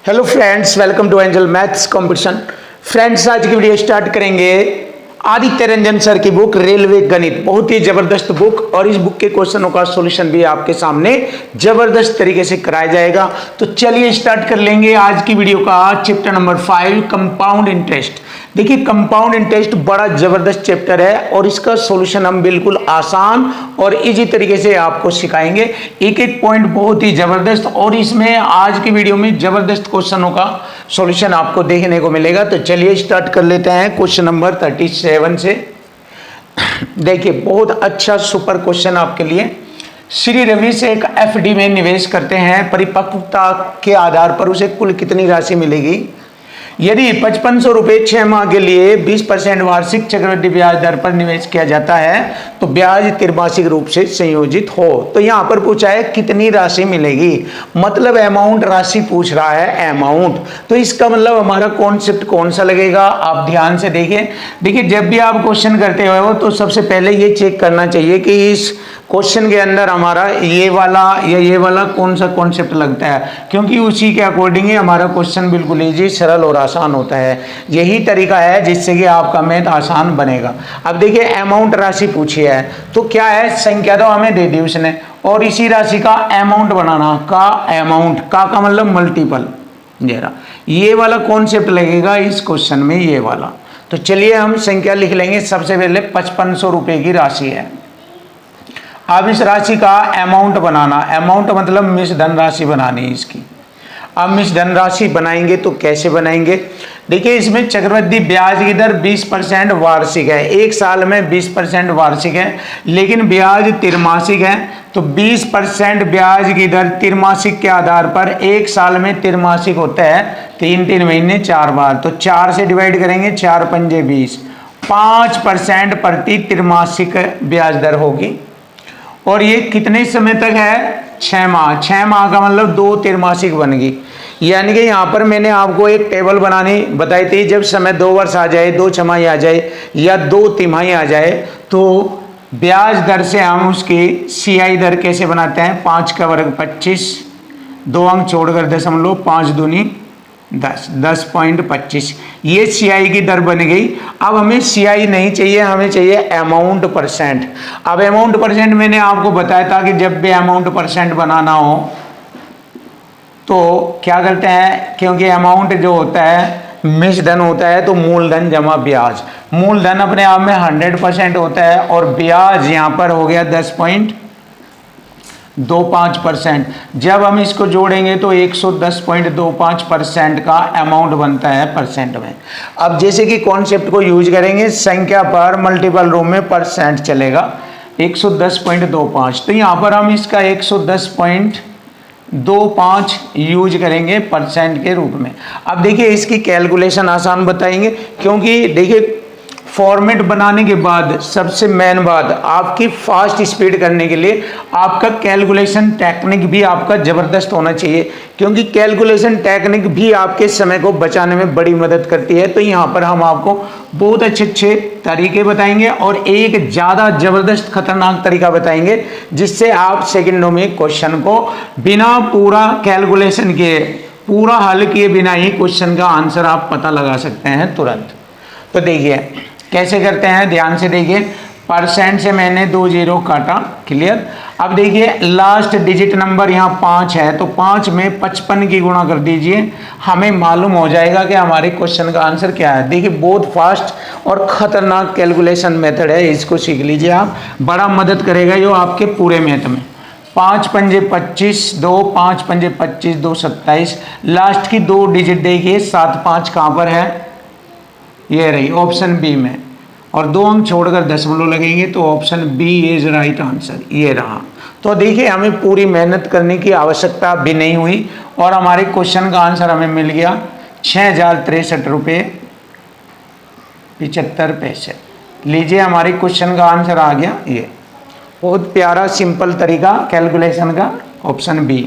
Hello friends, welcome to angel maths competition. Friends, आज की video start करेंगे Aditya Ranjan sir की बुक रेलवे गणित। बहुत ही जबरदस्त बुक, और इस बुक के क्वेश्चनों का सॉल्यूशन भी आपके सामने जबरदस्त तरीके से कराया जाएगा। तो चलिए स्टार्ट कर लेंगे आज की वीडियो का चैप्टर नंबर 5 कंपाउंड इंटरेस्ट। देखिए, कंपाउंड इंटरेस्ट बड़ा जबरदस्त चैप्टर है और इसका सॉल्यूशन हम बिल्कुल आसान और इजी तरीके से आपको सिखाएंगे। एक एक पॉइंट बहुत ही जबरदस्त, और इसमें आज की वीडियो में जबरदस्त क्वेश्चनों का सॉल्यूशन आपको देखने को मिलेगा। तो चलिए स्टार्ट कर लेते हैं क्वेश्चन नंबर 37 से। देखिए, बहुत अच्छा सुपर क्वेश्चन आपके लिए। श्री रवि से एक एफडी में निवेश करते हैं, परिपक्वता के आधार पर उसे कुल कितनी राशि मिलेगी? यदि 5500 रुपये 6 माह के लिए 20% वार्षिक चक्रवृद्धि ब्याज दर पर निवेश किया जाता है तो ब्याज त्रैमासिक रूप से संयोजित हो। तो यहाँ पर पूछा है कितनी राशि मिलेगी, मतलब अमाउंट राशि पूछ रहा है, अमाउंट। तो इसका मतलब हमारा कॉन्सेप्ट कौन सा लगेगा, आप ध्यान से देखिए। देखिए, जब भी आप क्वेश्चन करते हो तो सबसे पहले ये चेक करना चाहिए कि इस क्वेश्चन के अंदर हमारा ये वाला या ये वाला कौन सा कॉन्सेप्ट लगता है, क्योंकि उसी के अकॉर्डिंग ही हमारा क्वेश्चन बिल्कुल इजी, सरल और आसान होता है। यही तरीका है जिससे कि आपका मैथ आसान बनेगा। अब देखिए, अमाउंट राशि पूछी है तो क्या है, संख्या तो हमें दे दी उसने, और इसी राशि का अमाउंट बनाना, का अमाउंट, का मतलब मल्टीपल। जरा ये वाला कॉन्सेप्ट लगेगा इस क्वेश्चन में, ये वाला। तो चलिए हम संख्या लिख लेंगे। सबसे पहले 5500 रुपये की राशि है। अब इस राशि का अमाउंट बनाना, अमाउंट मतलब मिश्र धनराशि बनानी है इसकी। अब मिश्र धनराशि बनाएंगे तो कैसे बनाएंगे? देखिए, इसमें चक्रवृद्धि ब्याज की दर 20% वार्षिक है, एक साल में 20% वार्षिक है, लेकिन ब्याज त्रैमासिक है। तो 20% ब्याज की दर त्रैमासिक के आधार पर एक साल में त्रैमासिक होता है 3 महीने 4 बार। तो 4 से डिवाइड करेंगे, 4 पंजे 20, 5% प्रति त्रैमासिक ब्याज दर होगी। और ये कितने समय तक है? 6 माह। 6 माह का मतलब 2 त्रैमासिक बन गई। यानी कि यहाँ पर मैंने आपको एक टेबल बनानी बताई थी, जब समय 2 वर्ष आ जाए, 2 छमाही आ जाए या 2 तिमाही आ जाए तो ब्याज दर से हम उसकी सीआई दर कैसे बनाते हैं? 5 का वर्ग 25, 2 अंक छोड़कर दशमलव, 5 दूनी 10, 10.25। ये सीआई की दर बन गई। अब हमें सीआई नहीं चाहिए, हमें चाहिए अमाउंट परसेंट। अब अमाउंट परसेंट मैंने आपको बताया था कि जब भी अमाउंट परसेंट बनाना हो तो क्या करते हैं, क्योंकि अमाउंट जो होता है मिश्र धन होता है तो मूलधन जमा ब्याज। मूलधन अपने आप में 100% होता है और ब्याज यहाँ पर हो गया 10.25%। जब हम इसको जोड़ेंगे तो 110.25% का अमाउंट बनता है परसेंट में। अब जैसे कि कॉन्सेप्ट को यूज करेंगे, संख्या पर मल्टीपल रूप में परसेंट चलेगा, 110.25। तो यहाँ पर हम इसका 110.25 यूज करेंगे परसेंट के रूप में। अब देखिए, इसकी कैलकुलेशन आसान बताएंगे, क्योंकि देखिए फॉर्मेट बनाने के बाद सबसे मेन बात, आपकी फास्ट स्पीड करने के लिए आपका कैलकुलेशन टेक्निक भी आपका जबरदस्त होना चाहिए, क्योंकि कैलकुलेशन टेक्निक भी आपके समय को बचाने में बड़ी मदद करती है। तो यहाँ पर हम आपको बहुत अच्छे तरीके बताएंगे और एक ज़्यादा जबरदस्त खतरनाक तरीका बताएंगे, जिससे आप सेकेंडों में क्वेश्चन को बिना पूरा कैलकुलेशन किए, पूरा हल किए बिना ही क्वेश्चन का आंसर आप पता लगा सकते हैं तुरंत। तो देखिए कैसे करते हैं, ध्यान से देखिए। परसेंट से मैंने 2 जीरो काटा, क्लियर। अब देखिए, लास्ट डिजिट नंबर यहाँ 5 है, तो 5 में 55 की गुणा कर दीजिए, हमें मालूम हो जाएगा कि हमारे क्वेश्चन का आंसर क्या है। देखिए, बहुत फास्ट और खतरनाक कैलकुलेशन मेथड है, इसको सीख लीजिए आप, बड़ा मदद करेगा ये आपके पूरे मैथ में। 5 पंजे 25, 2 5 पंजे 25, 2 27। लास्ट की 2 डिजिट देखिए, 7 5 कहाँ पर है? ये रही ऑप्शन बी में, और 2 अंक छोड़कर दशमलव लगेंगे तो option B is right answer, ये रहा। तो देखिए, हमें पूरी मेहनत करने की आवश्यकता भी नहीं हुई और हमारे क्वेश्चन का आंसर हमें मिल गया 6063 रुपये 75 पैसे। लीजिए, हमारे क्वेश्चन का आंसर आ गया। ये बहुत प्यारा सिंपल तरीका कैलकुलेशन का, ऑप्शन बी।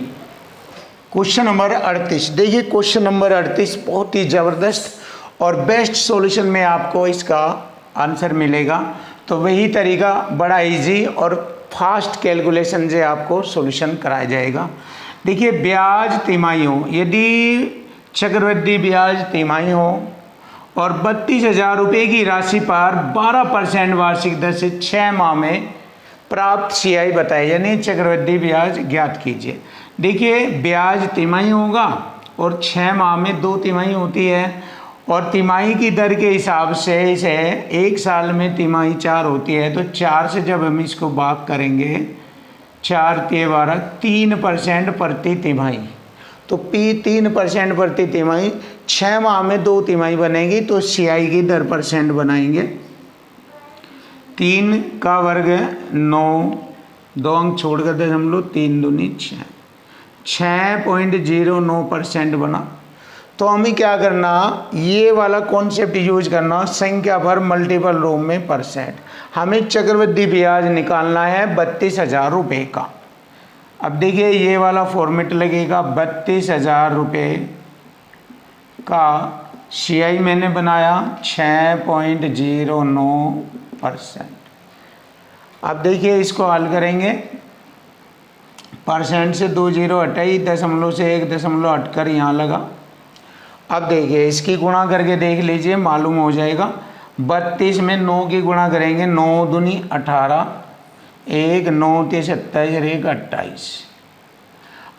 Question number 38। देखिए, क्वेश्चन नंबर 38 बहुत ही जबरदस्त और बेस्ट सॉल्यूशन में आपको इसका आंसर मिलेगा। तो वही तरीका, बड़ा इजी और फास्ट कैलकुलेशन से आपको सॉल्यूशन कराया जाएगा। देखिए, ब्याज तिमाहियों, यदि चक्रवृद्धि ब्याज तिमाही हो और 32,000 रुपये की राशि पर 12% वार्षिक दर से 6 माह में प्राप्त CI बताए, यानी चक्रवृद्धि ब्याज ज्ञात कीजिए। देखिए ब्याज तिमाही होगा और 6 माह में 2 तिमाही होती है और तिमाही की दर के हिसाब से इसे 1 साल में तिमाही 4 होती है, तो 4 से जब हम इसको भाग करेंगे 4 तिये 12 3% प्रति तिमाही, तो 3% प्रति तिमाही 6 माह में 2 तिमाही बनेगी, तो CI की दर % बनाएंगे। 3 का वर्ग 9, 2 अंक छोड़कर 3 दूनी 6, 6.09% बना। तो हमें क्या करना, ये वाला कॉन्सेप्ट यूज करना, संख्या पर मल्टीपल रो में %। हमें चक्रवृद्धि ब्याज निकालना है 32,000 रुपये का। अब देखिए ये वाला फॉर्मेट लगेगा, 32,000 रुपये का CI मैंने बनाया 6.09%। अब देखिए इसको हल करेंगे, % से 2 जीरो हटाई, दशमलव से 1 दशमलव हटकर यहाँ लगा। अब देखिए इसकी गुणा करके देख लीजिए, मालूम हो जाएगा। 32 में 9 की गुणा करेंगे, 9 दूनी 18, 1 9 ते 27 और 1 28।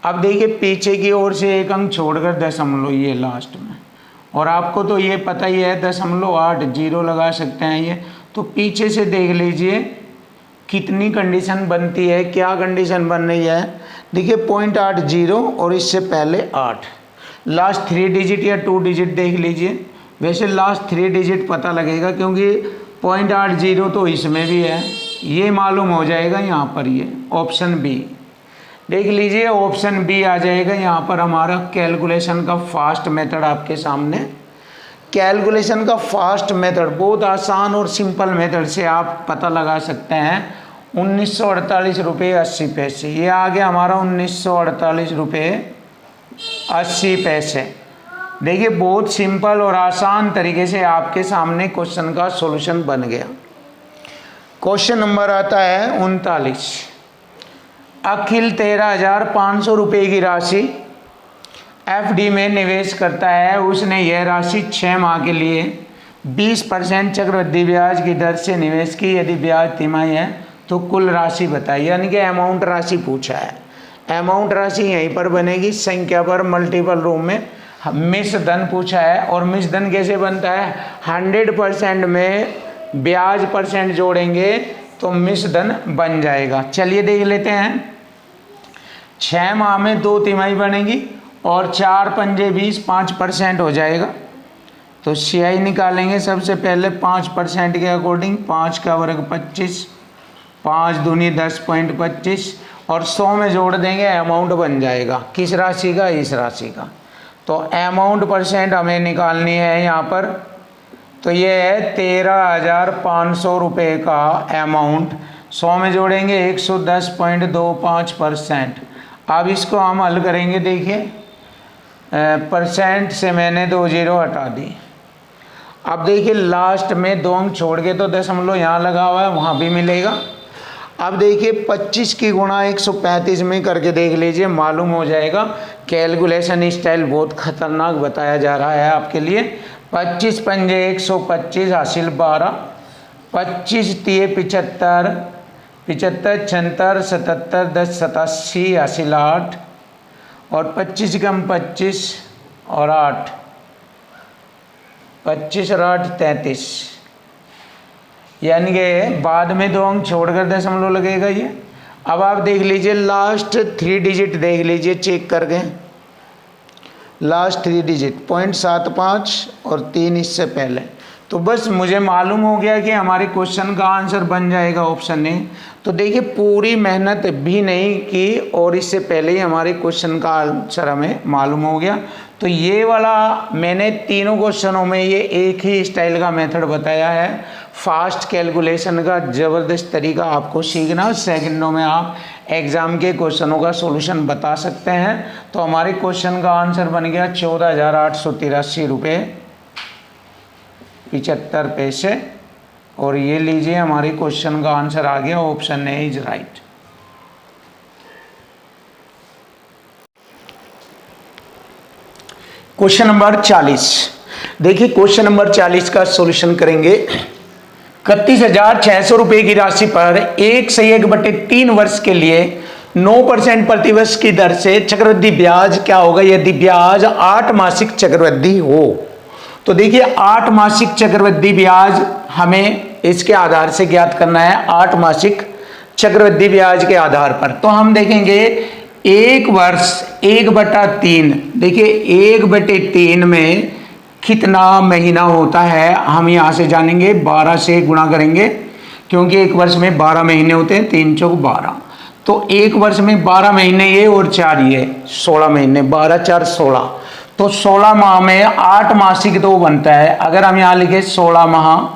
अब देखिए पीछे की ओर से 1 अंक छोड़कर दशमलव ये लास्ट में, और आपको तो ये पता ही है 0.8 जीरो लगा सकते हैं ये। तो पीछे से देख लीजिए कितनी कंडीशन बनती है, क्या कंडीशन बन रही है। देखिए 0.80 और इससे पहले 8, लास्ट 3 डिजिट या 2 डिजिट देख लीजिए। वैसे लास्ट 3 डिजिट पता लगेगा क्योंकि 0.80 तो इसमें भी है, ये मालूम हो जाएगा यहाँ पर। ये ऑप्शन बी देख लीजिए, ऑप्शन बी आ जाएगा यहाँ पर हमारा। कैलकुलेशन का फास्ट मेथड आपके सामने, कैलकुलेशन का फास्ट मेथड बहुत आसान और सिंपल मेथड से आप पता लगा सकते हैं। 1948 रुपये 80 पैसे, ये आ गया हमारा 1948 रुपये 80 पैसे। देखिए बहुत सिंपल और आसान तरीके से आपके सामने क्वेश्चन का सॉल्यूशन बन गया। क्वेश्चन नंबर आता है 39। अखिल 13,500 रुपये की राशि FD में निवेश करता है। उसने यह राशि 6 माह के लिए 20% चक्रवृद्धि ब्याज की दर से निवेश की। यदि ब्याज तिमाही है तो कुल राशि बताइए, यानी कि अमाउंट राशि पूछा है। अमाउंट राशि यहीं पर बनेगी, संख्या पर मल्टीपल रो में। मिश्र धन पूछा है, और मिश्र धन कैसे बनता है, 100% में ब्याज % जोड़ेंगे तो मिश्र धन बन जाएगा। चलिए देख लेते हैं। 6 माह में 2 तिमाही बनेगी और 4 पंजे 20, 5% हो जाएगा। तो CI निकालेंगे सबसे पहले 5% के अकॉर्डिंग। 5 का वर्ग 25, 5 दूनी 10.25 और 100 में जोड़ देंगे, अमाउंट बन जाएगा। किस राशि का, इस राशि का। तो अमाउंट % हमें निकालनी है यहाँ पर। तो ये है 13,500 रुपये का अमाउंट। 100 में जोड़ेंगे 110.25%। अब इसको हम हल करेंगे। देखिए % से मैंने 2 जीरो हटा दी। अब देखिए लास्ट में 2 अंक छोड़ के तो दशमलव यहाँ लगा हुआ है, वहाँ भी मिलेगा। अब देखिए 25 की गुणा 135 में करके देख लीजिए, मालूम हो जाएगा। कैलकुलेशन स्टाइल बहुत खतरनाक बताया जा रहा है आपके लिए। 25 पंजे 125 हासिल 12, 25 तिये 75, 75 76 77 10 87 हासिल 8 और 25 कम 25 और 8, 25 और 8 33, यानी कि बाद में 2 अंक छोड़कर दशमलव लगेगा ये। अब आप देख लीजिए लास्ट 3 डिजिट देख लीजिए चेक करके। लास्ट 3 डिजिट 0.75 और 3 इससे पहले। तो बस मुझे मालूम हो गया कि हमारे क्वेश्चन का आंसर बन जाएगा ऑप्शन ए। तो देखिए पूरी मेहनत भी नहीं की और इससे पहले ही हमारे क्वेश्चन का आंसर हमें मालूम हो गया। तो ये वाला मैंने तीनों क्वेश्चनों में ये एक ही स्टाइल का मेथड बताया है। फास्ट कैलकुलेशन का ज़बरदस्त तरीका आपको सीखना, सेकंडों में आप एग्ज़ाम के क्वेश्चनों का सॉल्यूशन बता सकते हैं। तो हमारे क्वेश्चन का आंसर बन गया 14,883 रुपये 75 पैसे। और ये लीजिए हमारे क्वेश्चन का आंसर आ गया, option A is right. Question number 40। देखिए क्वेश्चन नंबर 40 का सॉल्यूशन करेंगे। 31,600 रुपए की राशि पर 1/3 वर्ष के लिए 9% प्रतिवर्ष की दर से चक्रवृद्धि ब्याज क्या होगा यदि ब्याज 8 मासिक चक्रवृद्धि हो। तो देखिए 8 मासिक चक्रवृद्धि ब्याज हमें इसके आधार से ज्ञात करना है, 8 मासिक चक्रवृद्धि ब्याज के आधार पर। तो हम देखेंगे 1 वर्ष 1/3, देखिए 1/3 में कितना महीना होता है हम यहां से जानेंगे। 12 से गुणा करेंगे क्योंकि एक वर्ष में 12 महीने होते हैं, 3 चौक 12। तो एक वर्ष में 12 महीने ये और 4 ये 16 महीने, 12 4 16। तो 16 माह में 8 मासिक तो बनता है। अगर हम यहाँ लिखे 16 माह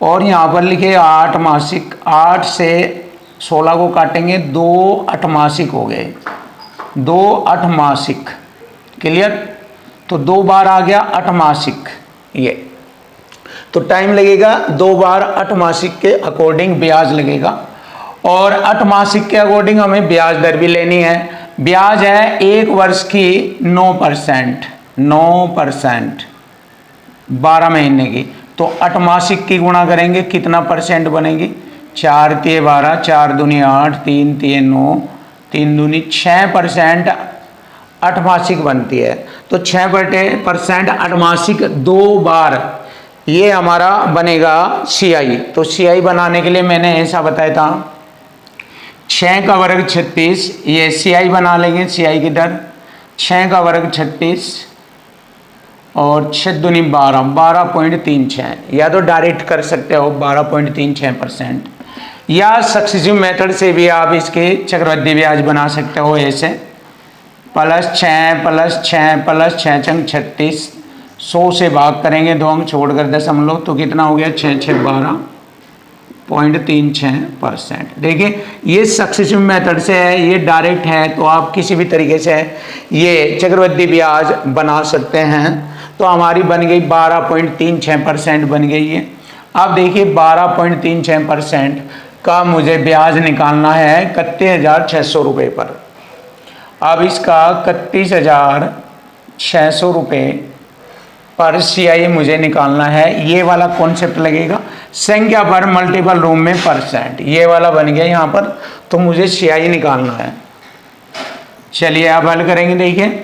और यहाँ पर लिखे 8 मासिक, 8 से 16 को काटेंगे 2 8मासिक हो गए, 2 8मासिक। क्लियर? तो 2 बार आ गया 8 मासिक ये। तो टाइम लगेगा 2 बार 8 मासिक के अकॉर्डिंग ब्याज लगेगा और 8 मासिक के अकॉर्डिंग हमें ब्याज दर भी लेनी है। ब्याज है 1 वर्ष की 9%, 9% 12 महीने की। तो 8 मासिक की गुणा करेंगे कितना परसेंट बनेगी? 4 तिये 12, 4 दूनी 8, 3 तिये 9, 3 दूनी 6% 8 मासिक बनती है। तो 6% 8 मासिक 2 बार ये हमारा बनेगा CI। तो CI बनाने के लिए मैंने ऐसा बताया था 6 का वर्ग 36, ये CI बना लेंगे। CI की दर 6 का वर्ग 36 और 6 दूनी 12, 12.36। या तो डायरेक्ट कर सकते हो 12.36%, या सक्सेसिव मेथड से भी आप इसके चक्रवृद्धि ब्याज बना सकते हो ऐसे +6 +6 +6 चंग 36, 100 से भाग करेंगे 2 अंक छोड़कर दशमलव, तो कितना हो गया 6 6 12.36%। देखिए ये सक्सेसिव मेथड से है, ये डायरेक्ट है, तो आप किसी भी तरीके से ये चक्रवृद्धि ब्याज बना सकते हैं। तो हमारी बन गई 12.36% बन गई है। अब देखिए 12.36% का मुझे ब्याज निकालना है 31,600 रुपये पर। अब इसका 31,600 रुपये पर CI मुझे निकालना है। ये वाला कॉन्सेप्ट लगेगा संख्या पर मल्टीपल रूम में %, ये वाला बन गया यहाँ पर। तो मुझे CI निकालना है। चलिए अब हल करेंगे। देखिए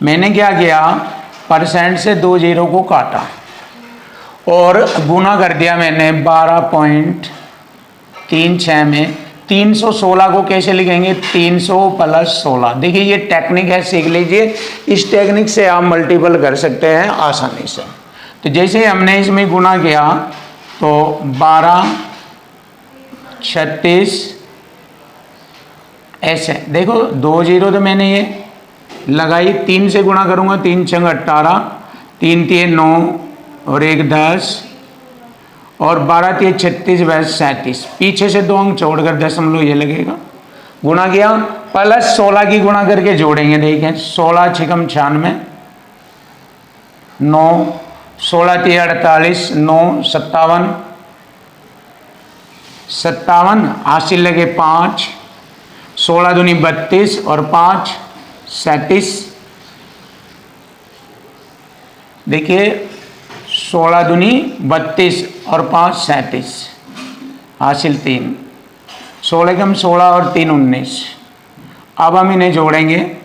मैंने क्या किया, % से 2 0 को काटा और गुना कर दिया मैंने 12.36 में। 316 को कैसे लिखेंगे? 300 + 16। देखिए ये टेक्निक है, सीख लीजिए। इस टेक्निक से आप मल्टीपल कर सकते हैं आसानी से। तो जैसे हमने इसमें गुना किया तो 12 36 ऐसे, देखो 2 0 तो मैंने ये लगाई, 3 से गुणा करूंगा 3 छंग 18, 3 तिये 9 और 1 10 और 12 तिये 36 वैस 37। पीछे से 2 अंक छोड़कर दशमलव ये लगेगा। गुणा किया +16 की गुणा करके जोड़ेंगे। देखें 16 6 96, 9 16 तिये 48, 9 57, 57 हासिल लगे 5, 16 दूनी 32 और 5 37। देखिए 16 दूनी 32 और 5 37 हासिल 3, 16 कम 16 और 3 19। अब हम इन्हें जोड़ेंगे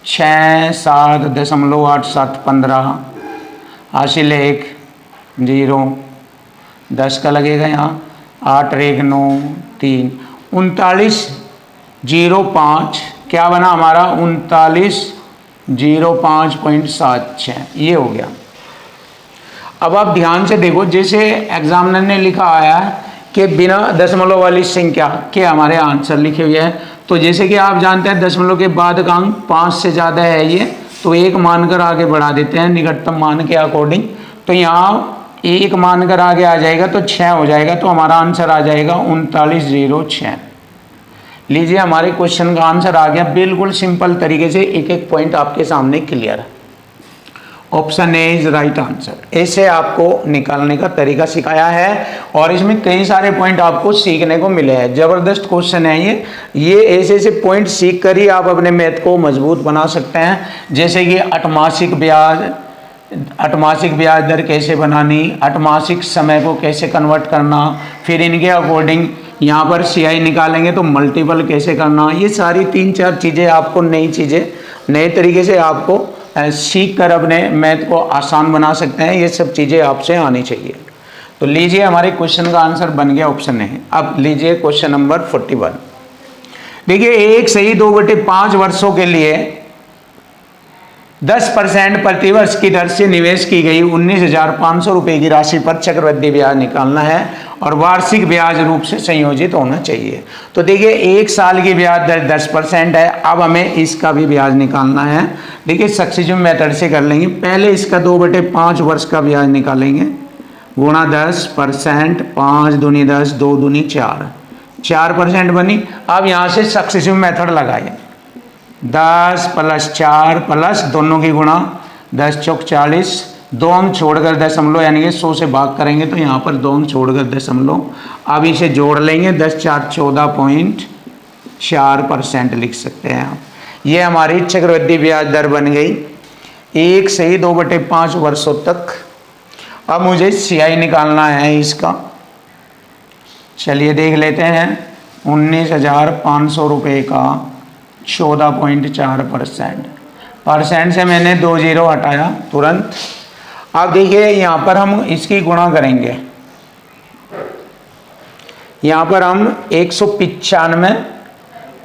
6 7 दशमलव 8 7 15 हासिल 1 0, 10 का लगेगा यहाँ 8 1 9 3 39.05 क्या बना हमारा 39.05.76 ये हो गया। अब आप ध्यान से देखो, जैसे एग्जामिनर ने लिखा आया है कि बिना दशमलव वाली संख्या के हमारे आंसर लिखे हुए हैं। तो जैसे कि आप जानते हैं दशमलव के बाद का अंक 5 से ज़्यादा है ये, तो 1 मानकर आगे बढ़ा देते हैं निकटतम मान के अकॉर्डिंग। तो यहाँ 1 मानकर आगे आ जाएगा तो 6 हो जाएगा। तो हमारा आंसर आ जाएगा 39.06। लीजिए हमारे क्वेश्चन का आंसर आ गया। बिल्कुल सिंपल तरीके से एक एक पॉइंट आपके सामने क्लियर है। Option A is right answer. ऐसे आपको निकालने का तरीका सिखाया है और इसमें कई सारे पॉइंट आपको सीखने को मिले हैं। जबरदस्त क्वेश्चन है ये ऐसे ऐसे पॉइंट सीख कर ही आप अपने मैथ को मजबूत बना सकते हैं। जैसे कि अटमासिक ब्याज दर कैसे बनानी, अटमासिक समय को कैसे कन्वर्ट करना, फिर इनके अकॉर्डिंग यहाँ पर सीआई निकालेंगे तो मल्टीपल कैसे करना, ये सारी 3-4 चीज़ें आपको नई चीज़ें नए तरीके से आपको सीख कर अपने मैथ को आसान बना सकते हैं। ये सब चीज़ें आपसे आनी चाहिए। तो लीजिए हमारे क्वेश्चन का आंसर बन गया ऑप्शन है। अब लीजिए क्वेश्चन नंबर 41। देखिए 1 सही 2/5 वर्षों के लिए 10% प्रतिवर्ष की दर से निवेश की गई 19,500 रुपये की राशि पर चक्रवृद्धि ब्याज निकालना है और वार्षिक ब्याज रूप से संयोजित होना चाहिए। तो देखिए 1 साल की ब्याज दर 10% है। अब हमें इसका भी ब्याज निकालना है। देखिए सक्सेसिव मेथड से कर लेंगे। पहले इसका 2/5 वर्ष का ब्याज निकालेंगे, गुणा 10%, 5 दूनी 10, 2 दूनी 4, 4% बनी। अब यहाँ से सक्सेसिव मेथड लगाइए, 10 + 4 प्लस दोनों की गुणा, 10 चौक 40, 2 हम छोड़कर दशमलव यानी कि 100 से भाग करेंगे तो यहाँ पर 2 हम छोड़कर दशमलव। अब इसे जोड़ लेंगे, 10 × 4 = 14.4% लिख सकते हैं आप। ये हमारी चक्रवृद्धि ब्याज दर बन गई 1 सही 2/5 वर्षों तक। अब मुझे सीआई निकालना है इसका। चलिए देख लेते हैं। 19,500 रुपये का 14.4%, परसेंट से मैंने 2 0 हटाया तुरंत। अब देखिए यहाँ पर हम इसकी गुणा करेंगे। यहाँ पर हम 195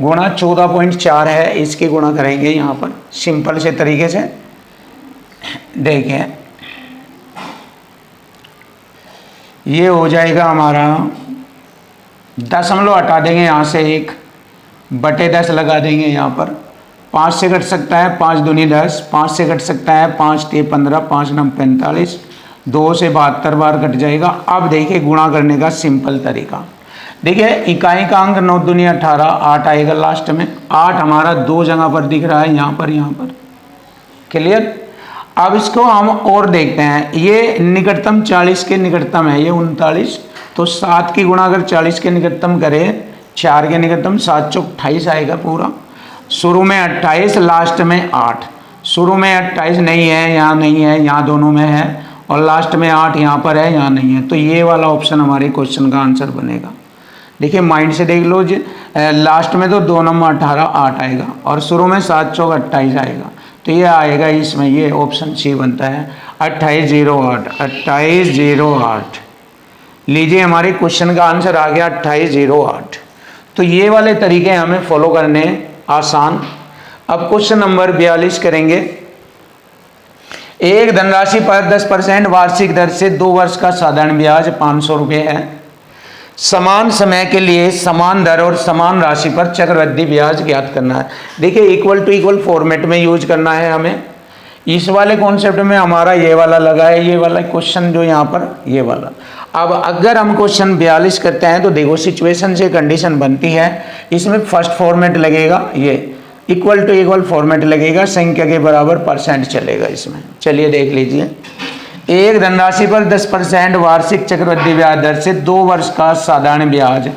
गुणा 14.4 है, इसकी गुणा करेंगे यहाँ पर सिंपल से तरीके से। देखिए ये हो जाएगा हमारा, दशमलव हटा देंगे यहाँ से 1/10 लगा देंगे यहाँ पर। 5 से कट सकता है, 5 दूनी 10, 5 से कट सकता है, 5 × 15, 5 × 9 45, 2 से 72 बार कट जाएगा। अब देखिए गुणा करने का सिंपल तरीका। देखिए इकाई का अंक 9 दूनी 18, 8 आएगा लास्ट में। 8 हमारा 2 जगह पर दिख रहा है, यहाँ पर। क्लियर। अब इसको हम और देखते हैं। ये निकटतम 40 के निकटतम है, ये 39। तो 7 की गुणा अगर 40 के निकटतम करें, 4 के निकटतम, 7 चौक 28 आएगा पूरा। शुरू में 28, लास्ट में 8। शुरू में 28 नहीं है, यहाँ नहीं है, यहाँ दोनों में है, और लास्ट में 8 यहाँ पर है, यहाँ नहीं है। तो ये वाला ऑप्शन हमारे क्वेश्चन का आंसर बनेगा। देखिए माइंड से देख लो जी, लास्ट में तो 2 नंबर 18 8 आएगा और शुरू में 7 चौक 28 आएगा। तो ये आएगा इसमें, ये ऑप्शन सी बनता है 2808। लीजिए हमारे क्वेश्चन का आंसर आ गया 2808। तो ये वाले तरीके हमें फॉलो करने आसान। अब क्वेश्चन नंबर 42 करेंगे। एक धनराशि पर 10% वार्षिक दर से 2 वर्ष का साधारण ब्याज 500 रुपये है। समान समय के लिए समान दर और समान राशि पर चक्रवृद्धि ब्याज ज्ञात करना है। देखिए इक्वल टू इक्वल फॉर्मेट में यूज करना है हमें। इस वाले कॉन्सेप्ट में हमारा ये वाला लगा है, ये वाला क्वेश्चन जो यहाँ पर ये वाला। अब अगर हम क्वेश्चन 42 करते हैं तो देखो सिचुएशन से कंडीशन बनती है। इसमें फर्स्ट फॉर्मेट लगेगा, ये इक्वल टू इक्वल फॉर्मेट लगेगा, संख्या के बराबर परसेंट चलेगा इसमें। चलिए देख लीजिए। एक धनराशि पर 10% वार्षिक चक्रवृद्धि ब्याज दर से 2 वर्ष का साधारण ब्याज,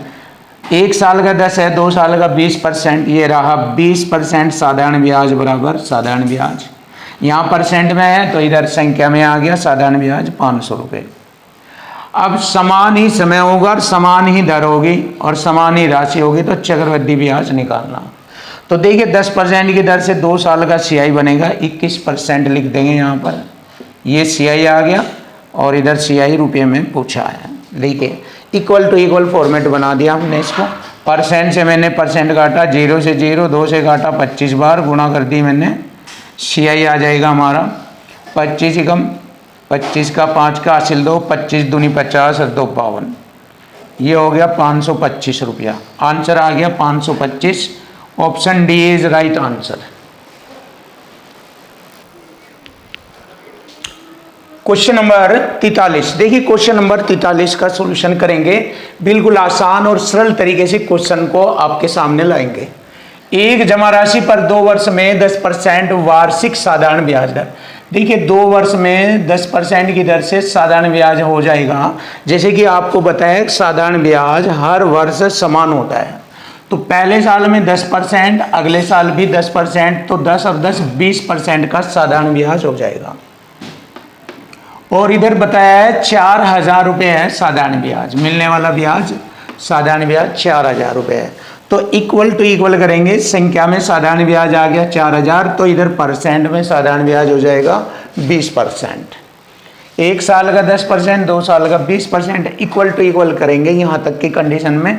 1 साल का 10 है, 2 साल का 20%, ये रहा 20% साधारण ब्याज बराबर साधारण ब्याज। यहाँ परसेंट में है तो इधर संख्या में आ गया, साधारण ब्याज 500 रुपये। अब समान ही समय होगा और समान ही दर होगी और समान ही राशि होगी तो चक्रवृद्धि ब्याज निकालना। तो देखिए 10% की दर से 2 साल का सीआई बनेगा, 21% लिख देंगे यहाँ पर। ये सीआई आ गया और इधर सीआई रुपये में पूछा है। देखिए इक्वल टू इक्वल फॉर्मेट बना दिया हमने इसको। परसेंट से मैंने परसेंट काटा, 0 से 0, 2 से काटा 25 बार, गुणा कर दी मैंने। सीआई आ जाएगा हमारा 25 एकम 25 का 5 का हासिल 2, 25 दूनी 50 और 2 52। ये हो गया 525 रुपया। आंसर आ गया 525। Option D is right answer. Question number 43। देखिए क्वेश्चन नंबर 43 का सॉल्यूशन करेंगे। बिल्कुल आसान और सरल तरीके से क्वेश्चन को आपके सामने लाएंगे। एक जमा राशि पर 2 वर्ष में 10% वार्षिक साधारण ब्याज दर। देखिए 2 वर्ष में 10% की दर से साधारण ब्याज हो जाएगा। जैसे कि आपको बताया साधारण ब्याज हर वर्ष समान होता है, तो पहले साल में 10%, अगले साल भी 10%, तो 10 और 10 20% का साधारण ब्याज हो जाएगा। और इधर बताया है 4000 रुपये है साधारण ब्याज, मिलने वाला ब्याज साधारण ब्याज 4000 रुपये है। तो इक्वल टू इक्वल करेंगे, संख्या में साधारण ब्याज आ गया 4000, तो इधर परसेंट में साधारण ब्याज हो जाएगा 20%। एक साल का 10%, 2 साल का 20%, इक्वल टू इक्वल करेंगे यहाँ तक की कंडीशन में।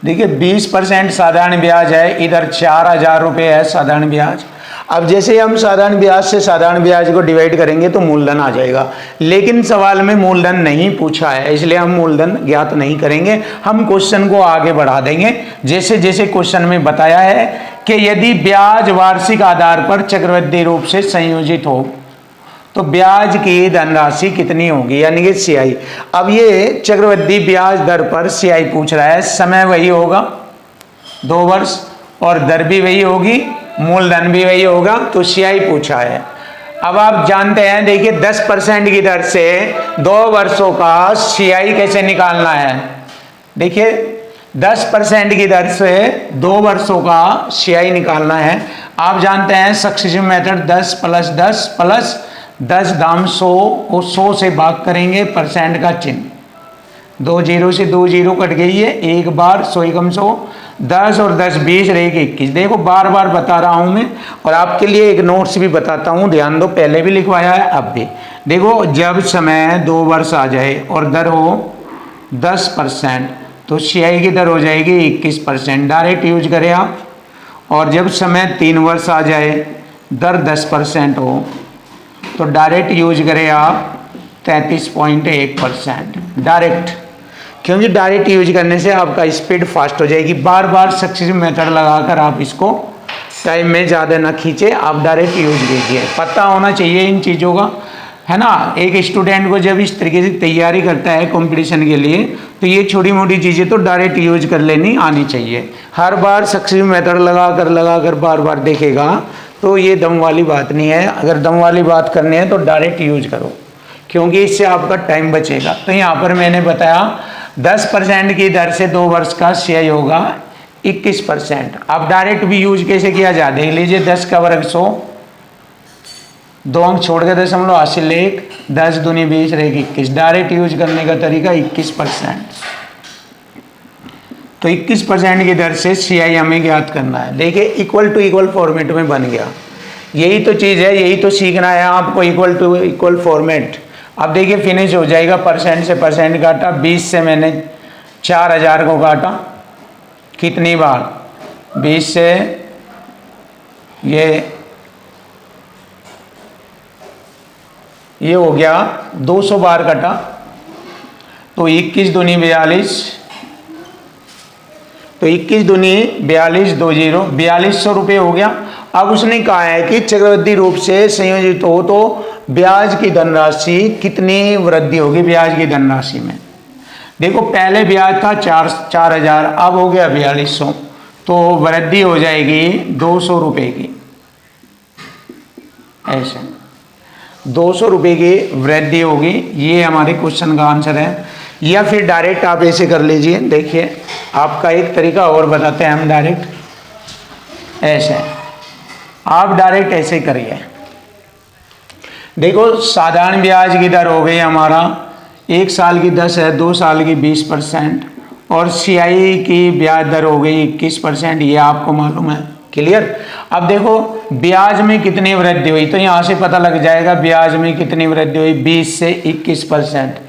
देखिए 20% साधारण ब्याज है, इधर 4000 रुपये है साधारण ब्याज। अब जैसे हम साधारण ब्याज से साधारण ब्याज को डिवाइड करेंगे तो मूलधन आ जाएगा, लेकिन सवाल में मूलधन नहीं पूछा है, इसलिए हम मूलधन ज्ञात नहीं करेंगे। हम क्वेश्चन को आगे बढ़ा देंगे। जैसे जैसे क्वेश्चन में बताया है कि यदि ब्याज वार्षिक आधार पर चक्रवृद्धि रूप से संयोजित हो तो ब्याज की धनराशि कितनी होगी, यानी कि CI। अब ये चक्रवृद्धि ब्याज दर पर CI पूछ रहा है, समय वही होगा 2 वर्ष और दर भी वही होगी, मूलधन भी वही होगा, तो CI पूछा है। अब आप जानते हैं, देखिए 10% की दर से 2 वर्षों का CI कैसे निकालना है। देखिए 10% की दर से 2 वर्षों का CI निकालना है। आप जानते हैं सक्सेसिव मेथड 10 + 10 + 10 दाम 100 को 100 से भाग करेंगे, परसेंट का चिन्ह, 2 0 से 2 0 कट गई है, एक बार 100 एकम 100, 10 और 10 20 रहेगी 21। देखो बार बार बता रहा हूं मैं, और आपके लिए एक नोट्स भी बताता हूं, ध्यान दो, पहले भी लिखवाया है अब भी। देखो जब समय 2 वर्ष आ जाए और दर हो 10%, तो CI की दर हो जाएगी 21%, डायरेक्ट यूज करें आप। और जब समय 3 वर्ष आ जाए, दर 10% हो, तो डायरेक्ट यूज करें आप 33.1%, डायरेक्ट, क्योंकि डायरेक्ट यूज करने से आपका स्पीड फास्ट हो जाएगी। बार बार सक्सेसिव मेथड लगाकर आप इसको टाइम में ज़्यादा ना खींचे, आप डायरेक्ट यूज कीजिए। पता होना चाहिए इन चीज़ों का, है ना। एक स्टूडेंट को जब इस तरीके से तैयारी करता है कंपटीशन के लिए, तो ये छोटी मोटी चीज़ें तो डायरेक्ट यूज कर लेनी आनी चाहिए। हर बार सक्सेसिव मेथड लगाकर बार बार देखेगा तो ये दम वाली बात नहीं है। अगर दम वाली बात करनी है तो डायरेक्ट यूज करो, क्योंकि इससे आपका टाइम बचेगा। तो यहाँ पर मैंने बताया 10% की दर से 2 वर्ष का CI होगा 21%। अब डायरेक्ट भी यूज कैसे किया जाए, देख लीजिए। 10 का वर्ग 100, 2 अंक छोड़ के 0.80 लेख, 10 दूनी 20 रहेगी 21। डायरेक्ट यूज करने का तरीका 21%। तो 21% की दर से CI हमें ज्ञात करना है। देखिए इक्वल टू इक्वल फॉर्मेट में बन गया। यही तो चीज़ है, यही तो सीखना है आपको, इक्वल टू इक्वल फॉर्मेट। अब देखिए फिनिश हो जाएगा, परसेंट से परसेंट काटा, 20 से मैंने 4000 को काटा, कितनी बार, 20 से ये हो गया 200 बार कटा, तो 21 दूनी 42, तो 21 दूनी 42, 20 4200 रुपये हो गया। अब उसने कहा है कि चक्रवृद्धि रूप से संयोजित हो तो ब्याज की धनराशि कितनी वृद्धि होगी ब्याज की धनराशि में। देखो पहले ब्याज था 4000, अब हो गया 4200, तो वृद्धि हो जाएगी 200 रुपये की, ऐसे 200 रुपये की वृद्धि होगी। ये हमारे क्वेश्चन का आंसर है। या फिर डायरेक्ट आप ऐसे कर लीजिए। देखिए आपका एक तरीका और बताते हैं हम, डायरेक्ट ऐसे, आप डायरेक्ट ऐसे करिए। देखो साधारण ब्याज की दर हो गई हमारा, 1 साल की 10 है, 2 साल की 20%, और CI की ब्याज दर हो गई 21%, ये आपको मालूम है। क्लियर। अब देखो ब्याज में कितनी वृद्धि हुई, तो यहाँ से पता लग जाएगा ब्याज में कितनी वृद्धि हुई, 20 से 21%,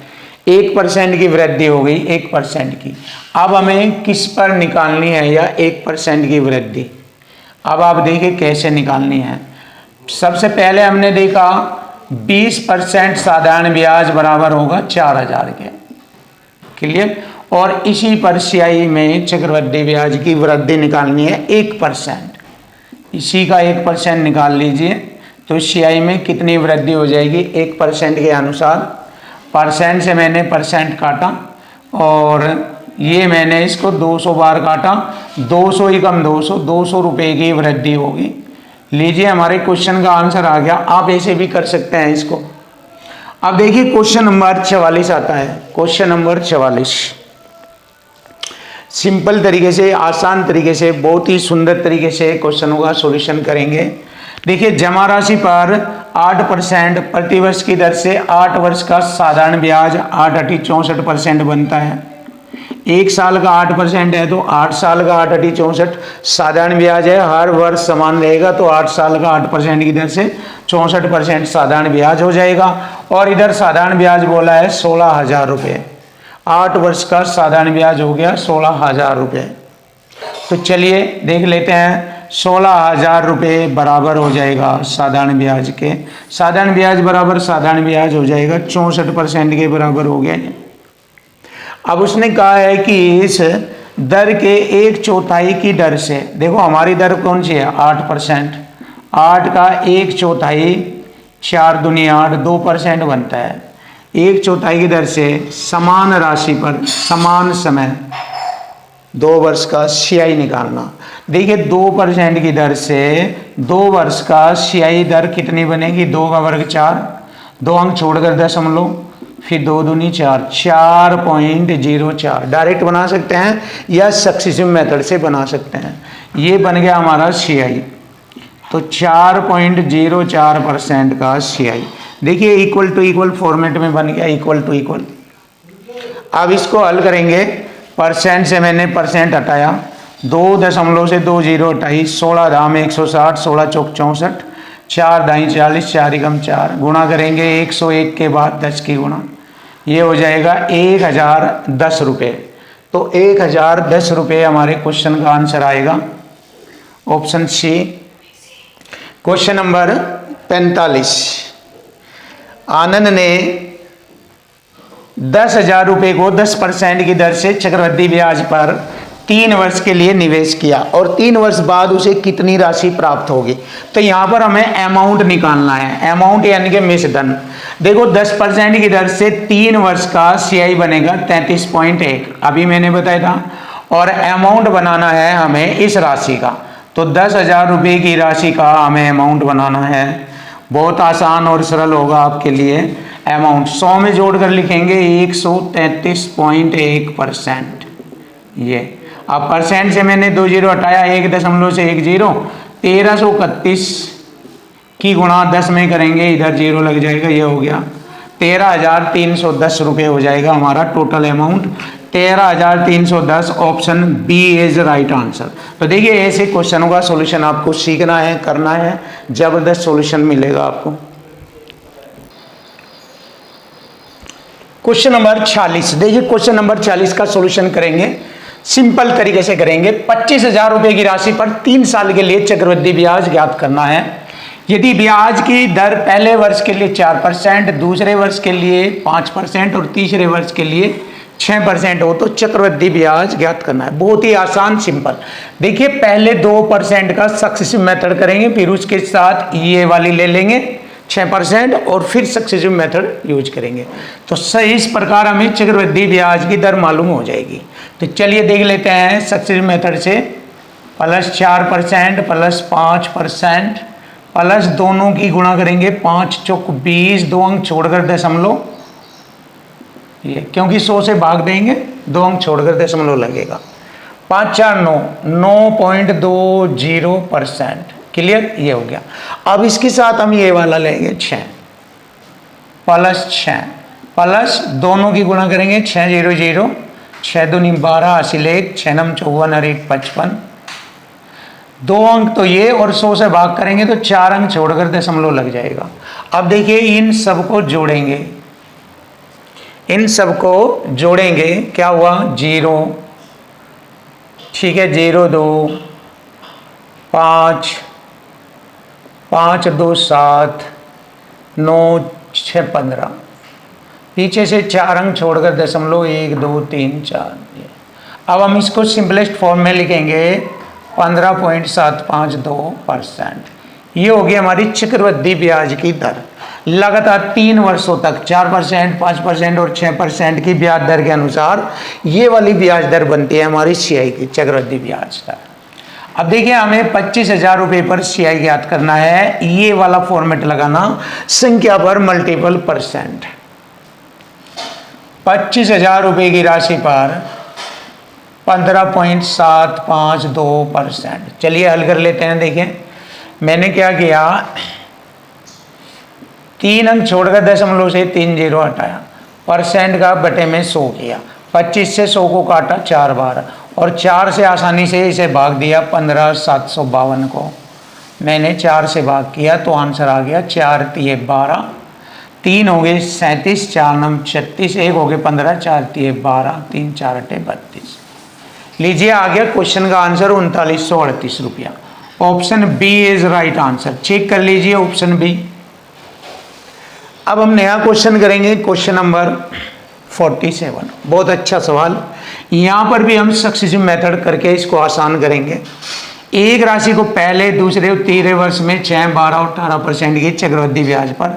1% की वृद्धि हो गई, 1% की। अब हमें किस पर निकालनी है या 1% की वृद्धि। अब आप देखिए कैसे निकालनी है। सबसे पहले हमने देखा 20% साधारण ब्याज बराबर होगा 4000 के। क्लियर। और इसी पर CI में चक्रवृद्धि ब्याज की वृद्धि निकालनी है 1%, इसी का 1% निकाल लीजिए, तो CI में कितनी वृद्धि हो जाएगी 1% के अनुसार। परसेंट से मैंने परसेंट काटा और ये मैंने इसको 200 बार काटा, 200 ही कम 200, 200 रुपये की वृद्धि होगी। लीजिए हमारे क्वेश्चन का आंसर आ गया। आप ऐसे भी कर सकते हैं इसको। अब देखिए क्वेश्चन नंबर 44 आता है। क्वेश्चन नंबर 44 सिंपल तरीके से, आसान तरीके से, बहुत ही सुंदर तरीके से क्वेश्चनों का सॉल्यूशन करेंगे। देखिए जमा राशि पर 8% प्रतिवर्ष की दर से 8 वर्ष का साधारण ब्याज 8×64% बनता है। एक साल का 8% है तो 8 साल का 8×64 साधारण ब्याज है। हर वर्ष समान रहेगा तो 8 साल का 8% की दर से 64% साधारण ब्याज हो जाएगा। और इधर साधारण ब्याज बोला है 16,000 रुपये। 8 वर्ष का साधारण ब्याज हो गया 16,000 रुपये। तो चलिए देख लेते हैं। 16,000 रुपये बराबर हो जाएगा साधारण ब्याज के, साधारण ब्याज बराबर साधारण ब्याज हो जाएगा 64% के बराबर हो गया। अब उसने कहा है कि इस दर के 1/4 की दर से, देखो हमारी दर कौन सी है 8%, 8 का 1/4 4 दूनी 8 2% बनता है। 1/4 की दर से समान राशि पर समान समय 2 वर्ष का CI निकालना। देखिए 2% की दर से 2 वर्ष का CI दर कितनी बनेगी, 2 का वर्ग 4, 2 अंक छोड़कर दशमलव, फिर 2 दूनी 4, 4.04 डायरेक्ट बना सकते हैं या सक्सेसिव मेथड से बना सकते हैं। ये बन गया हमारा CI। तो 4.04% का CI देखिए इक्वल टू इक्वल फॉर्मेट में बन गया, इक्वल टू इक्वल। अब इसको हल करेंगे। परसेंट से मैंने परसेंट हटाया, 2 दशमलव से 2 जीरो हटाई, 16 धाम 160, 16 चौक 64, 4 दाई 40, 4 एकम 4, गुणा करेंगे 101 के बाद 10 की गुणा, ये हो जाएगा 1010 रुपये। तो 1010 रुपये हमारे क्वेश्चन का आंसर आएगा, ऑप्शन सी। क्वेश्चन नंबर 45 आनंद ने 10,000 रुपये को 10% की दर से चक्रवृद्धि ब्याज पर 3 वर्ष के लिए निवेश किया और 3 वर्ष बाद उसे कितनी राशि प्राप्त होगी। तो यहाँ पर हमें अमाउंट निकालना है, अमाउंट यानी कि मिश्रधन। देखो 10% की दर से 3 वर्ष का CI बनेगा 33.1, अभी मैंने बताया था। और अमाउंट बनाना है हमें इस राशि का, तो 10,000 रुपये की राशि का हमें अमाउंट बनाना है। बहुत आसान और सरल होगा आपके लिए। अमाउंट 100 में जोड़कर लिखेंगे 133.1%। ये अब परसेंट से मैंने 2 जीरो हटाया, 1 दशमलव से 1 जीरो, 1331 की गुणा 10 में करेंगे, इधर जीरो लग जाएगा, ये हो गया 13,310 रुपये हो जाएगा हमारा total amount. 13,310 option B is right answer. तो देखिए ऐसे क्वेश्चनों का सॉल्यूशन आपको सीखना है, करना है, जबरदस्त सॉल्यूशन मिलेगा आपको। क्वेश्चन नंबर 46 देखिए, क्वेश्चन नंबर 40 का सॉल्यूशन करेंगे, सिंपल तरीके से करेंगे। 25,000 रुपये की राशि पर 3 साल के लिए चक्रवृद्धि ब्याज ज्ञात करना है। यदि ब्याज की दर पहले वर्ष के लिए 4%, दूसरे वर्ष के लिए 5% और तीसरे वर्ष के लिए 6% हो तो चक्रवृद्धि ब्याज ज्ञात करना है। बहुत ही आसान सिंपल। देखिए पहले 2% का सक्सेसिव मेथड करेंगे, फिर उसके साथ ये वाली ले लेंगे 6% और फिर सक्सेसिव मेथड यूज करेंगे। तो सही इस प्रकार हमें चक्रवृद्धि ब्याज की दर मालूम हो जाएगी। तो चलिए देख लेते हैं सक्सेसिव मेथड से। +4% +5% प्लस दोनों की गुणा करेंगे, 5 चौक 20, 2 अंक छोड़कर दशमलव, ये क्योंकि 100 से भाग देंगे 2 अंक छोड़कर दशमलव लगेगा। 5 4 9 9.20%। क्लियर, ये हो गया। अब इसके साथ हम ये वाला लेंगे 6 +6 प्लस दोनों की गुणा करेंगे 6 0 0, 6 दूनी 12 हासिल 1, 6 नम 54 और 1 55, 2 अंक तो ये और 100 से भाग करेंगे तो 4 अंक छोड़कर दशमलव लग जाएगा। अब देखिए इन सबको जोड़ेंगे, इन सबको जोड़ेंगे, क्या हुआ 0, ठीक है 0 2 5 5 2 7 9 6 15, पीछे से 4 अंक छोड़कर दशमलव 1 2 3 4। अब हम इसको सिंपलेस्ट फॉर्म में लिखेंगे 15.752%। ये होगी हमारी चक्रवृद्धि ब्याज की दर। लगातार 3 वर्षों तक 4%, 5% और 6% की ब्याज दर के अनुसार ये वाली ब्याज दर बनती है हमारी सीआई की चक्रवृद्धि ब्याज दर। अब देखिए हमें 25,000 रुपये पर सीआई ज्ञात करना है। ये वाला फॉर्मेट लगाना, संख्या पर मल्टीपल परसेंट। 25,000 रुपये की राशि पर 15.752%। चलिए हल कर लेते हैं। देखिए मैंने क्या किया, 3 अंक छोड़कर दशमलव से 3 जीरो हटाया, परसेंट का बटे में 100 किया, 25 से 100 को काटा 4 बार और 4 से आसानी से इसे भाग दिया। 15,752 को मैंने 4 से भाग किया तो आंसर आ गया 4 तिये 12, 3 हो गए 37, 4 नम 36, 1 हो गए 15, 4 तिये 12, 3 4 अटे 32। लीजिए आ गया क्वेश्चन का आंसर 3938 रुपया। Option B is right answer. Check कर लीजिए ऑप्शन बी। अब हम नया क्वेश्चन करेंगे, क्वेश्चन नंबर 47। बहुत अच्छा सवाल। यहाँ पर भी हम सक्सेसिव मेथड करके इसको आसान करेंगे। एक राशि को पहले, दूसरे और तीसरे वर्ष में 6, 12 और 18% की चक्रवृद्धि ब्याज पर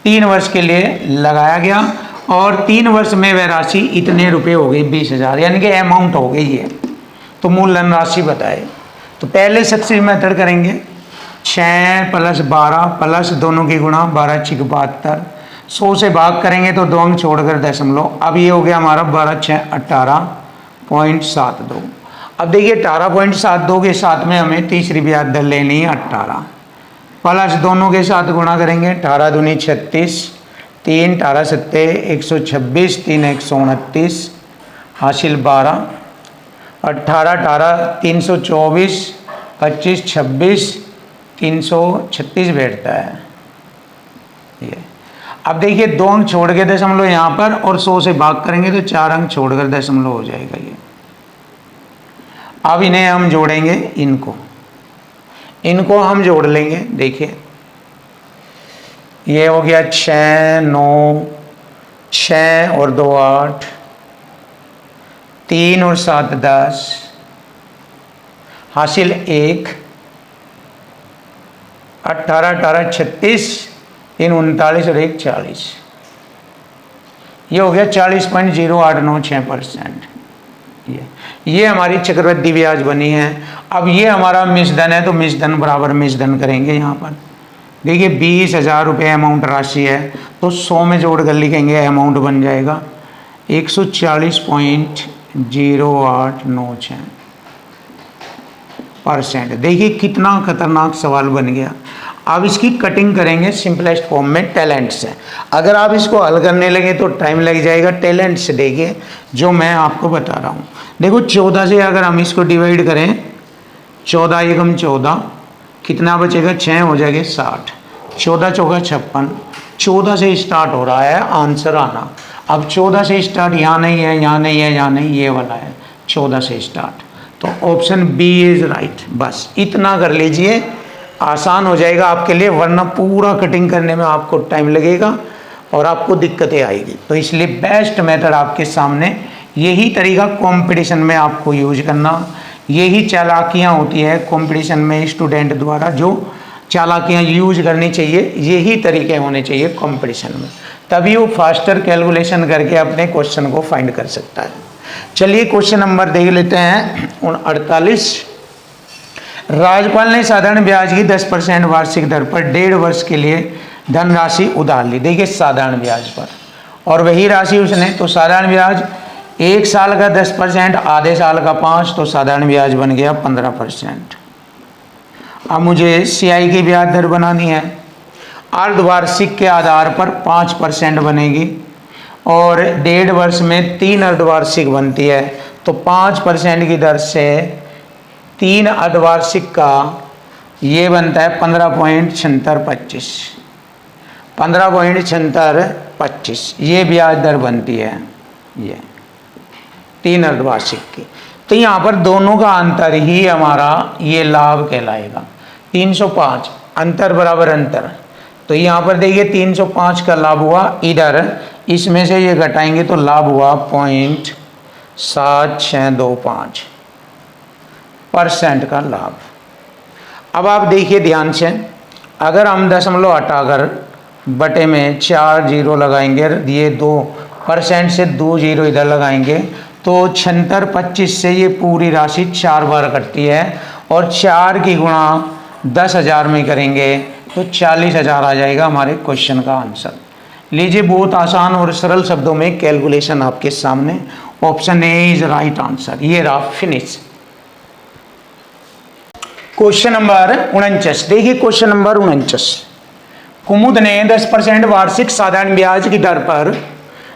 3 वर्ष के लिए लगाया गया और 3 वर्ष में वह राशि इतने रुपए हो गई 20,000, यानी कि अमाउंट हो गई है। तो मूलधन राशि बताए। तो पहले सक्सेसिव मेथड करेंगे, 6 + 12 प्लस दोनों की गुणा 12 × 72, 100 से भाग करेंगे तो 2 अंक छोड़कर दशमलव। अब ये हो गया हमारा 12 × 6 18.72। अब देखिए 18.72 के साथ में हमें तीसरी ब्याज दर लेनी है 18, प्लस दोनों के साथ गुणा करेंगे, 18 दूनी 36, 3 18 7 126, 3 129, हासिल 12, 18 18 324, 25 26, 336 बैठता है ये। अब देखिए 2 अंक छोड़ के दशमलव यहाँ पर और 100 से भाग करेंगे तो 4 अंक छोड़कर दशमलव हो जाएगा ये। अब इन्हें हम जोड़ेंगे, इनको हम जोड़ लेंगे। देखिए ये हो गया 6 9, 6 और 2 8, 3 और 7 10, हासिल 1, 18 18 36, 3 39 और 1 40। ये हो गया 40.0896%। ये हमारी चक्रवृद्धि ब्याज बनी है। अब ये हमारा मिश्रधन है तो मिश्रधन बराबर मिश्रधन करेंगे। यहाँ पर देखिए 20,000 रुपये अमाउंट राशि है तो 100 में जोड़कर लिखेंगे, अमाउंट बन जाएगा 140.0896%। देखिए कितना खतरनाक सवाल बन गया। अब इसकी कटिंग करेंगे सिंपलेस्ट फॉर्म में टैलेंट से। अगर आप इसको हल करने लगे तो टाइम लग जाएगा। टैलेंट से देखिए जो मैं आपको बता रहा हूँ। देखो 14 से अगर हम इसको डिवाइड करें, 14 एकम 14, कितना बचेगा 6 हो जाएगा 60, 14 चौका 56, 14 से स्टार्ट हो रहा है आंसर आना। अब 14 से स्टार्ट यहाँ नहीं है, यहाँ नहीं है, यहाँ नहीं, ये वाला है 14 से स्टार्ट। तो ऑप्शन बी इज राइट। बस इतना कर लीजिए, आसान हो जाएगा आपके लिए, वरना पूरा कटिंग करने में आपको टाइम लगेगा और आपको दिक्कतें आएगी। तो इसलिए बेस्ट मेथड आपके सामने, यही तरीका कंपटीशन में आपको यूज करना। यही चालाकियाँ होती है कंपटीशन में स्टूडेंट द्वारा, जो चालाकियाँ यूज करनी चाहिए, यही तरीके होने चाहिए कंपटीशन में, तभी वो फास्टर कैलकुलेशन करके अपने क्वेश्चन को फाइंड कर सकता है। चलिए क्वेश्चन नंबर देख लेते हैं 48। राज्यपाल ने साधारण ब्याज की 10% वार्षिक दर पर 1.5 वर्ष के लिए धनराशि उधार ली। देखिए साधारण ब्याज पर, और वही राशि उसने, तो साधारण ब्याज 1 साल का 10%, आधे साल का 5, तो साधारण ब्याज बन गया 15%। अब मुझे सीआई की ब्याज दर बनानी है। अर्धवार्षिक के आधार पर 5% बनेगी और 1.5 वर्ष में 3 अर्धवार्षिक बनती है, तो 5% की दर से 3 अर्धवार्षिक का ये बनता है 15.7625, 15.7625 ये ब्याज दर बनती है ये 3 अर्धवार्षिक की। तो यहाँ पर दोनों का अंतर ही हमारा ये लाभ कहलाएगा। 305 अंतर बराबर अंतर, तो यहाँ पर देखिए 305 का लाभ हुआ, इधर इसमें से ये घटाएंगे तो लाभ हुआ 0.7625% का लाभ। अब आप देखिए ध्यान से, अगर हम दशमलव हटाकर बटे में 4 जीरो लगाएंगे, ये 2% से 2 जीरो इधर लगाएंगे तो 7625 से ये पूरी राशि 4 बार कटती है और 4 की गुणा 10,000 में करेंगे तो 40,000 आ जाएगा हमारे क्वेश्चन का आंसर। लीजिए बहुत आसान और सरल शब्दों में कैलकुलेशन आपके सामने। Option A is right answer. ये रहा फिनिश। Question number 49। देखिए क्वेश्चन नंबर 49। कुमुद ने 10% वार्षिक साधारण ब्याज की दर पर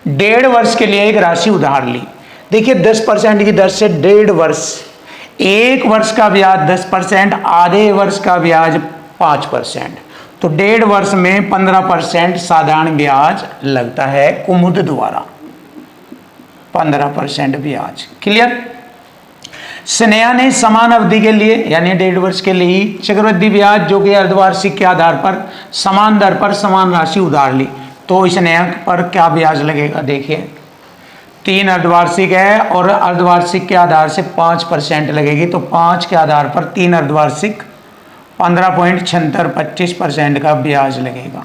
1.5 वर्ष के लिए एक राशि उधार ली। देखिए 10% की दर से 1.5 वर्ष, 1 वर्ष का ब्याज 10%, आधे वर्ष का ब्याज 5%, तो 1.5 वर्ष में 15% साधारण ब्याज लगता है कुमुद द्वारा, 15% ब्याज। क्लियर। स्नेहा ने समान अवधि के लिए यानी 1.5 वर्ष के लिए चक्रवृद्धि ब्याज जो कि अर्धवार्षिक के आधार पर समान दर पर समान राशि उधार ली, तो स्नेहा पर क्या ब्याज लगेगा। देखिए 3 अर्धवार्षिक है और अर्धवार्षिक के आधार से 5% लगेगी, तो 5 के आधार पर 3 अर्धवार्षिक 15.7625% का ब्याज लगेगा।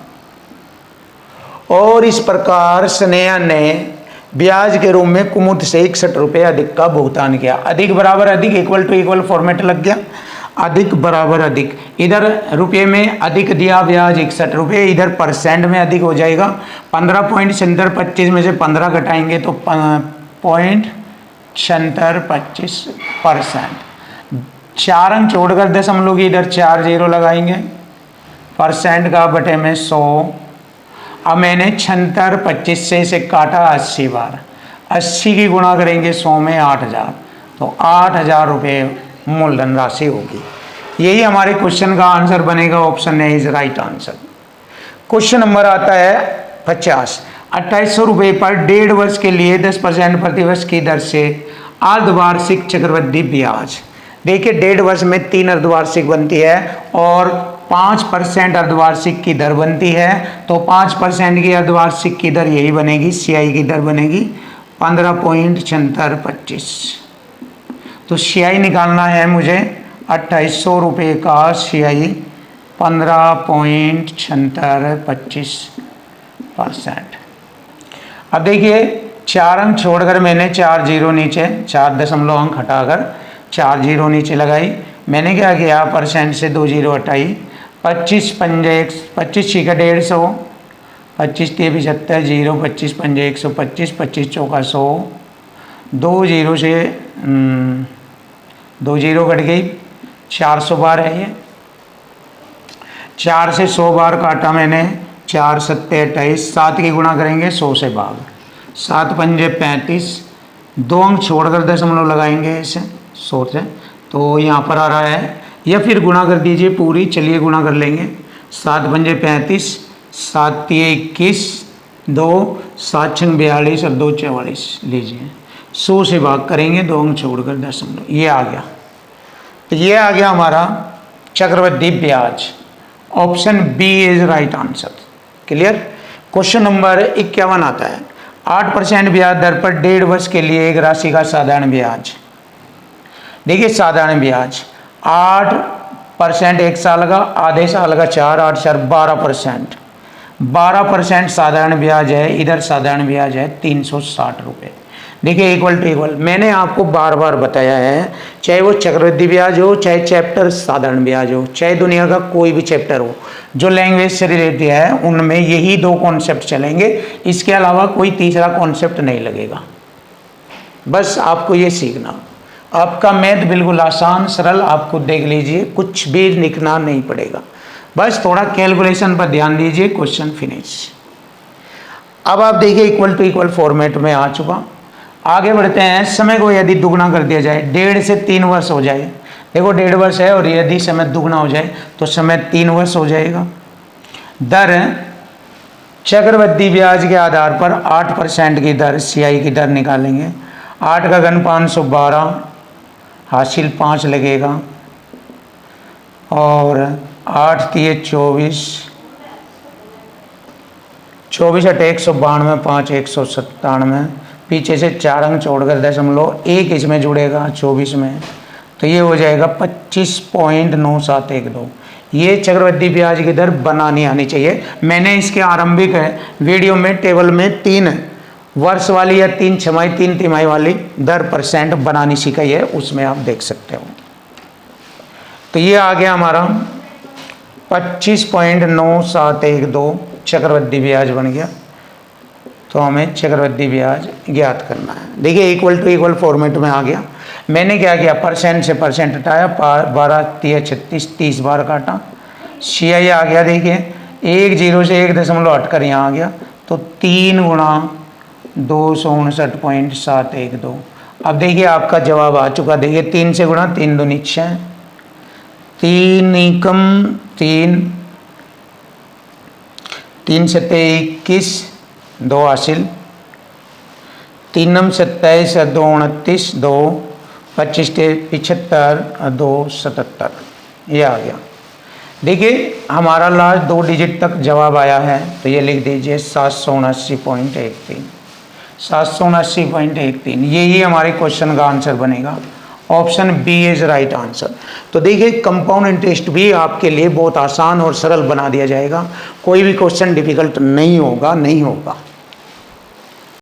और इस प्रकार स्नेहा ने ब्याज के रूप में कुमुद से 61 रुपये अधिक का भुगतान किया। अधिक बराबर अधिक, इक्वल टू इक्वल फॉर्मेट लग गया। अधिक बराबर अधिक, इधर रुपये में अधिक दिया ब्याज 61 रुपये, इधर परसेंट में अधिक हो जाएगा। 15.7625 में से 15 घटाएंगे तो 0.7625%। 4 अंक छोड़कर दशमलव की इधर 4 जीरो लगाएंगे, परसेंट का बटे में 100। अब मैंने 7625 से इसे काटा 80 बार, 80 की गुणा करेंगे 100 में 8000, तो 8000 रुपये मूलधन राशि होगी। यही हमारे क्वेश्चन का आंसर बनेगा। Option A is right answer. Question number आता है 50। 2800 रुपये पर 1.5 वर्ष के लिए 10% प्रतिवर्ष की दर से अर्धवार्षिक चक्रवृद्धि ब्याज। देखिए 1.5 वर्ष में 3 अर्धवार्षिक बनती है और 5% अर्धवार्षिक की दर बनती है, तो 5% की अर्धवार्षिक की दर यही बनेगी, सीआई की दर बनेगी 15.7625। तो सीआई निकालना है मुझे 2800 रुपये का सीआई 15.7625%। अब देखिए 4 अंक छोड़कर मैंने 4 जीरो नीचे, 4 दशमलव अंक हटाकर 4 जीरो नीचे लगाई। मैंने क्या किया, परसेंट से 2 जीरो हटाई। 25 पंजे 25 छीका 150, 25 के 75 जीरो, 25 पंजे 125, 25 चौका 100, 2 जीरो से 2 जीरो कट गई, 400 बार है ये। 4 से 100 बार काटा मैंने, 4 सत्ते 28, 7 की गुणा करेंगे 100 से भाग, 7 पंजे 35, 2 अंक छोड़कर दशमलव लगाएंगे इसे 100 से, तो यहाँ पर आ रहा है, या फिर गुणा कर दीजिए पूरी। चलिए गुणा कर लेंगे। 7 पंजे 35, 7 तिये 21, 2 7 छंग 42 और 2 44। लीजिए 100 से भाग करेंगे, 2 अंक छोड़कर दशमलव, ये आ गया। तो ये आ गया हमारा चक्रवृद्धि ब्याज। Option B is right answer. Clear. Question number 51 आता है। 8% ब्याज दर पर 1.5 वर्ष के लिए एक राशि का साधारण ब्याज। देखिए साधारण ब्याज 8% 1 साल का, आधे साल का 4, 8 4 12%। 12% साधारण ब्याज है, इधर साधारण ब्याज है 360 रुपये। देखिए इक्वल टू इक्वल, मैंने आपको बार बार बताया है, चाहे वो चक्रवृद्धि ब्याज हो, चाहे चैप्टर साधारण ब्याज हो, चाहे दुनिया का कोई भी चैप्टर हो जो लैंग्वेज से रिलेटेड है, उनमें यही 2 कॉन्सेप्ट चलेंगे। इसके अलावा कोई तीसरा कॉन्सेप्ट नहीं लगेगा। बस आपको ये सीखना। आपका मैथ बिल्कुल आसान सरल, आपको देख लीजिए, कुछ भी लिखना नहीं पड़ेगा, बस थोड़ा कैलकुलेशन पर ध्यान दीजिए। Question finish. अब आप देखिए इक्वल टू इक्वल फॉर्मेट में आ चुका। आगे बढ़ते हैं। समय को यदि दुगना कर दिया जाए, 1.5 से 3 वर्ष हो जाए। देखो 1.5 वर्ष है और यदि समय दुगना हो जाए तो समय 3 वर्ष हो जाएगा। दर चक्रवृद्धि ब्याज के आधार पर 8% की दर, सीआई की दर निकालेंगे। 8 का घन 512, हासिल 5 लगेगा, और 8 तिये 24, 24 अटे 192, 5 197, पीछे से 4 अंक छोड़कर दशमलव 1 इसमें जुड़ेगा 24 में, तो ये हो जाएगा 25.9712। ये चक्रवृद्धि ब्याज की दर बनानी आनी चाहिए। मैंने इसके आरंभिक वीडियो में टेबल में 3 वर्ष वाली या 3 छमाही 3 तिमाही वाली दर % बनानी सिखाई है, उसमें आप देख सकते हो। तो ये आ गया हमारा 25.9712 चक्रवृद्धि ब्याज बन गया। तो हमें चक्रवृद्धि ब्याज ज्ञात करना है। देखिए इक्वल टू इक्वल फॉर्मेट में आ गया। मैंने क्या किया, % से % हटाया, 12 3 36 30 बार काटा, CI आ गया। देखिए 1 0 से 1 हट कर यहाँ आ गया, तो 3 गुणा 259.712। अब देखिए आपका जवाब आ चुका। देखिए 3 से गुणा 3 दूनी 6, 3 एकम 3, 3 सत्ते 21, 2 हासिल, 3 नम 27, 2 29, 2 25 के 75, 2 77, ये आ गया। देखिए हमारा लास्ट 2 डिजिट तक जवाब आया है, तो ये लिख दीजिए 779.13, 779.13। यही हमारे क्वेश्चन का आंसर बनेगा। Option B is right answer. तो देखिए कंपाउंड इंटरेस्ट भी आपके लिए बहुत आसान और सरल बना दिया जाएगा। कोई भी क्वेश्चन डिफिकल्ट नहीं होगा।